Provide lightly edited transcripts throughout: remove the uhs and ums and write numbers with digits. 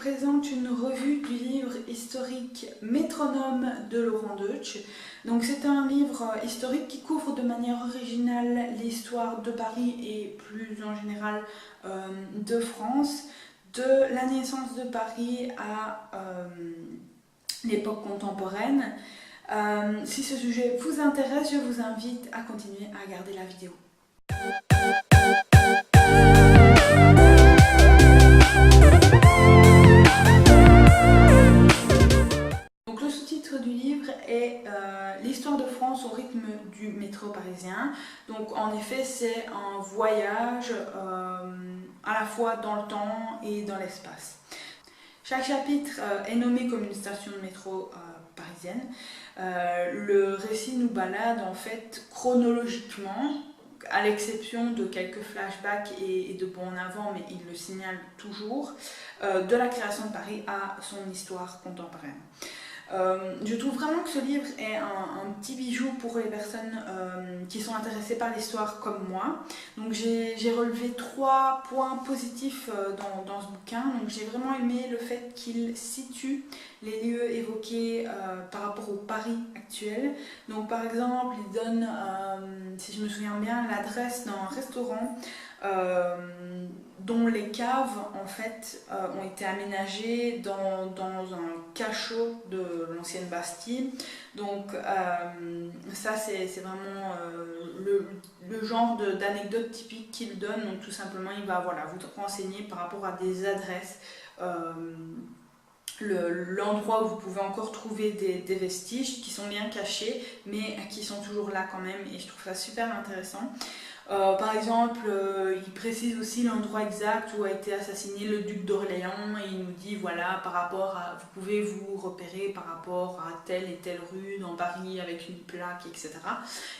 présente une revue du livre historique Métronome de Laurent Deutsch. Donc c'est un livre historique qui couvre de manière originale l'histoire de Paris et plus en général de France, de la naissance de Paris à l'époque contemporaine. Si ce sujet vous intéresse, je vous invite à continuer à regarder la vidéo. Donc le sous-titre du livre est l'histoire de France au rythme du métro parisien. Donc en effet c'est un voyage à la fois dans le temps et dans l'espace. Chaque chapitre est nommé comme une station de métro parisienne. Le récit nous balade en fait chronologiquement, à l'exception de quelques flashbacks et de bons en avant, mais il le signale toujours, de la création de Paris à son histoire contemporaine. Je trouve vraiment que ce livre est un petit bijou pour les personnes qui sont intéressées par l'histoire comme moi. Donc j'ai relevé 3 points positifs dans ce bouquin. Donc j'ai vraiment aimé le fait qu'il situe les lieux évoqués par rapport au Paris actuel. Donc par exemple, il donne, si je me souviens bien, l'adresse d'un restaurant dont les caves en fait ont été aménagées dans un cachot de l'ancienne Bastille. Donc ça c'est vraiment le genre d'anecdote typique qu'il donne. Donc tout simplement il va vous renseigner par rapport à des adresses, l'endroit où vous pouvez encore trouver des vestiges qui sont bien cachés mais qui sont toujours là quand même, et je trouve ça super intéressant. Par exemple, il précise aussi l'endroit exact où a été assassiné le duc d'Orléans, et il nous dit voilà, par rapport à, vous pouvez vous repérer par rapport à telle et telle rue dans Paris avec une plaque, etc.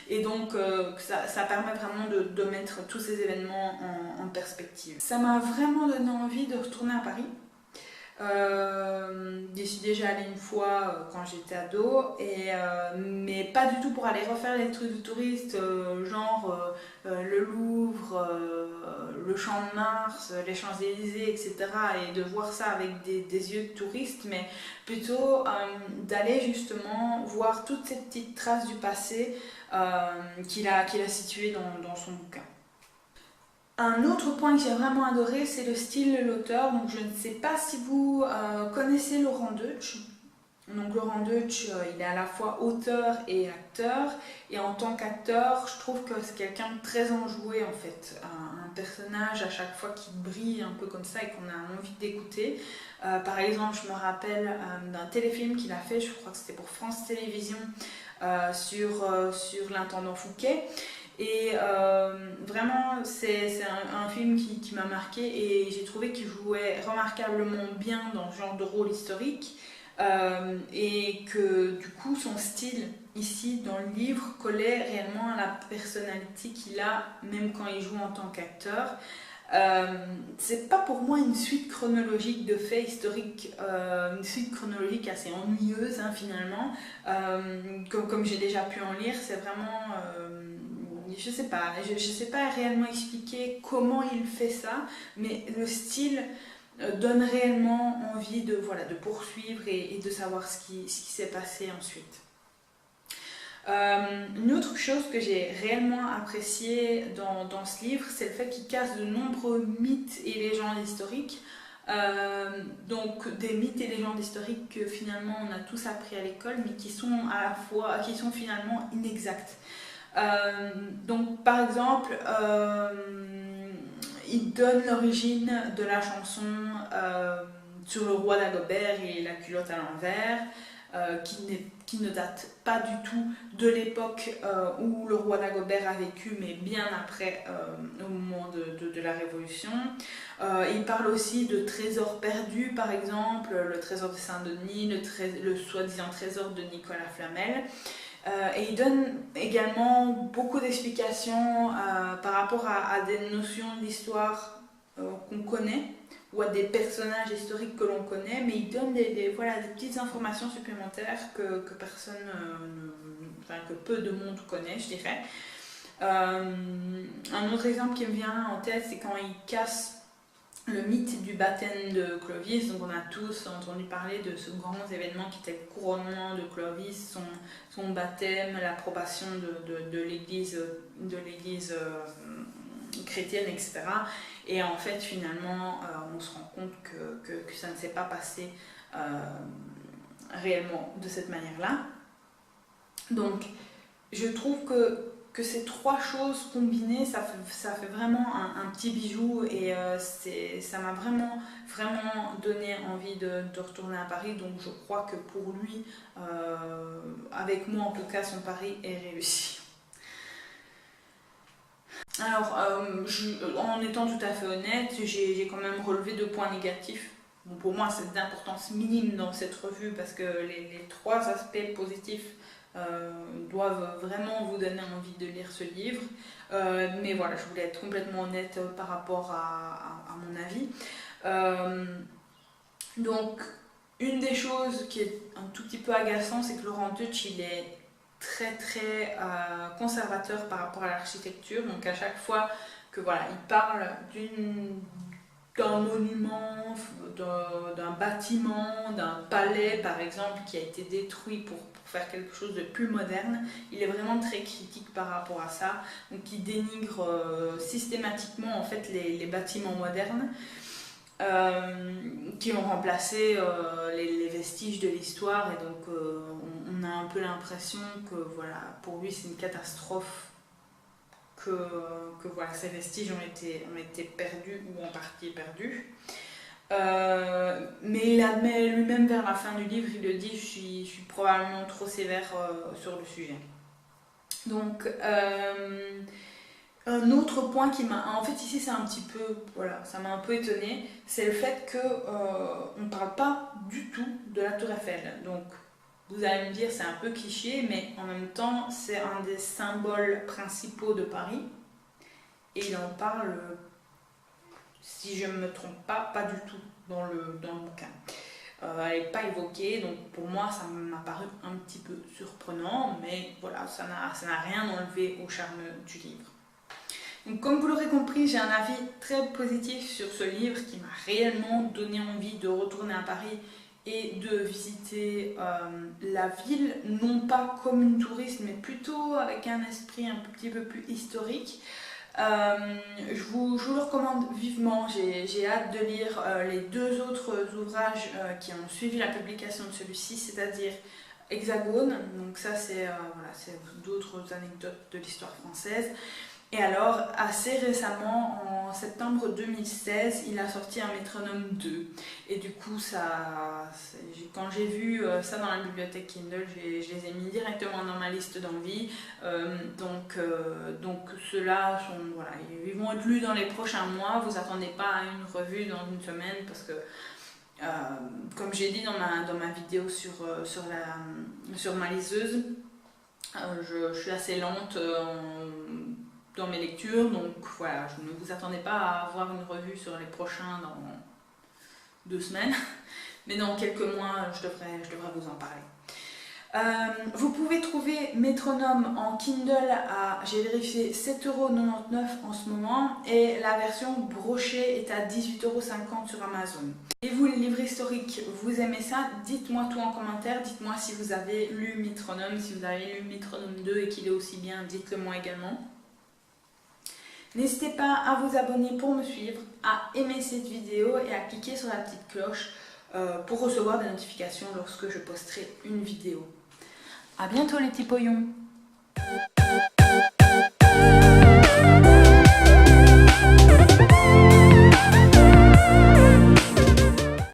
Et donc ça permet vraiment de mettre tous ces événements en perspective. Ça m'a vraiment donné envie de retourner à Paris. J'y suis déjà allée une fois quand j'étais ado, mais pas du tout pour aller refaire les trucs de touristes, genre le Louvre, le Champ de Mars, les Champs-Élysées, etc. et de voir ça avec des yeux de touriste, mais plutôt d'aller justement voir toutes ces petites traces du passé qu'il a situées dans son bouquin. Un autre point que j'ai vraiment adoré, c'est le style de l'auteur. Donc je ne sais pas si vous connaissez Laurent Deutsch. Donc Laurent Deutsch, il est à la fois auteur et acteur. Et en tant qu'acteur, je trouve que c'est quelqu'un de très enjoué en fait. Un personnage à chaque fois qui brille un peu comme ça et qu'on a envie d'écouter. Par exemple, je me rappelle d'un téléfilm qu'il a fait, je crois que c'était pour France Télévisions, sur l'intendant Fouquet. Et vraiment c'est un film qui m'a marqué, et j'ai trouvé qu'il jouait remarquablement bien dans ce genre de rôle historique, et que du coup son style ici dans le livre collait réellement à la personnalité qu'il a même quand il joue en tant qu'acteur. C'est pas pour moi une suite chronologique de faits historiques, une suite chronologique assez ennuyeuse hein, finalement, comme j'ai déjà pu en lire. C'est vraiment je sais pas réellement expliquer comment il fait ça, mais le style donne réellement envie de poursuivre et de savoir ce qui s'est passé ensuite. Une autre chose que j'ai réellement appréciée dans ce livre, c'est le fait qu'il casse de nombreux mythes et légendes historiques. Donc des mythes et légendes historiques que finalement on a tous appris à l'école, mais qui sont finalement inexacts. Donc par exemple, il donne l'origine de la chanson sur le roi Dagobert et la culotte à l'envers, qui ne date pas du tout de l'époque où le roi Dagobert a vécu, mais bien après, au moment de la Révolution. Il parle aussi de trésors perdus, par exemple, le trésor de Saint-Denis, le soi-disant trésor de Nicolas Flamel. Et il donne également beaucoup d'explications par rapport à des notions d'histoire qu'on connaît, ou à des personnages historiques que l'on connaît, mais il donne des petites informations supplémentaires que personne, que peu de monde connaît, je dirais. Un autre exemple qui me vient en tête, c'est quand il casse le mythe du baptême de Clovis. Donc on a tous entendu parler de ce grand événement qui était le couronnement de Clovis, son baptême, l'approbation de l'Église chrétienne, etc. Et en fait finalement on se rend compte que ça ne s'est pas passé réellement de cette manière-là. Donc je trouve que ces trois choses combinées, ça fait vraiment un petit bijou, et ça m'a vraiment donné envie de retourner à Paris. Donc je crois que pour lui, avec moi en tout cas, son pari est réussi. Alors, en étant tout à fait honnête, j'ai quand même relevé 2 points négatifs. Bon, pour moi, c'est d'importance minime dans cette revue, parce que les 3 aspects positifs doivent vraiment vous donner envie de lire ce livre. Mais voilà, je voulais être complètement honnête par rapport à mon avis. Donc, une des choses qui est un tout petit peu agaçant, c'est que Laurent Deutsch, il est très conservateur par rapport à l'architecture. Donc à chaque fois que voilà, il parle d'un monument, d'un bâtiment, d'un palais par exemple qui a été détruit pour faire quelque chose de plus moderne, il est vraiment très critique par rapport à ça. Donc il dénigre systématiquement en fait les bâtiments modernes qui ont remplacé les vestiges de l'histoire, et donc on a un peu l'impression que voilà, pour lui c'est une catastrophe que voilà, ces vestiges ont été perdus ou en partie perdus. Mais il admet lui-même vers la fin du livre, il le dit, je suis probablement trop sévère sur le sujet. Donc un autre point qui m'a... En fait ici c'est un petit peu... Voilà, ça m'a un peu étonnée, c'est le fait qu'on ne parle pas du tout de la Tour Eiffel. Donc vous allez me dire c'est un peu cliché, mais en même temps c'est un des symboles principaux de Paris. Et il en parle, si je ne me trompe pas du tout dans le bouquin. Elle n'est pas évoquée, donc pour moi ça m'a paru un petit peu surprenant, mais voilà, ça n'a rien enlevé au charme du livre. Donc comme vous l'aurez compris, j'ai un avis très positif sur ce livre qui m'a réellement donné envie de retourner à Paris et de visiter la ville, non pas comme une touriste, mais plutôt avec un esprit un petit peu plus historique. Je vous le recommande vivement. J'ai hâte de lire les 2 autres ouvrages qui ont suivi la publication de celui-ci, c'est-à-dire Hexagone, donc ça c'est voilà, d'autres anecdotes de l'histoire française. Et alors, assez récemment, en septembre 2016, il a sorti un Métronome 2. Et du coup, quand j'ai vu ça dans la bibliothèque Kindle, je les ai mis directement dans ma liste d'envie. Donc ceux-là, voilà, ils vont être lus dans les prochains mois. Vous attendez pas à une revue dans une semaine, parce que, comme j'ai dit dans ma vidéo sur ma liseuse, je suis assez lente dans mes lectures, donc voilà, je ne vous attendez pas à avoir une revue sur les prochains dans 2 semaines, mais dans quelques mois je devrais vous en parler. Vous pouvez trouver Métronome en Kindle à, j'ai vérifié, 7,99 € en ce moment, et la version brochée est à 18,50 € sur Amazon. Et vous, les livres historiques, vous aimez ça? Dites-moi tout en commentaire, dites-moi si vous avez lu Métronome, si vous avez lu Métronome 2 et qu'il est aussi bien, dites-le moi également. N'hésitez pas à vous abonner pour me suivre, à aimer cette vidéo et à cliquer sur la petite cloche pour recevoir des notifications lorsque je posterai une vidéo. A bientôt les petits poillons!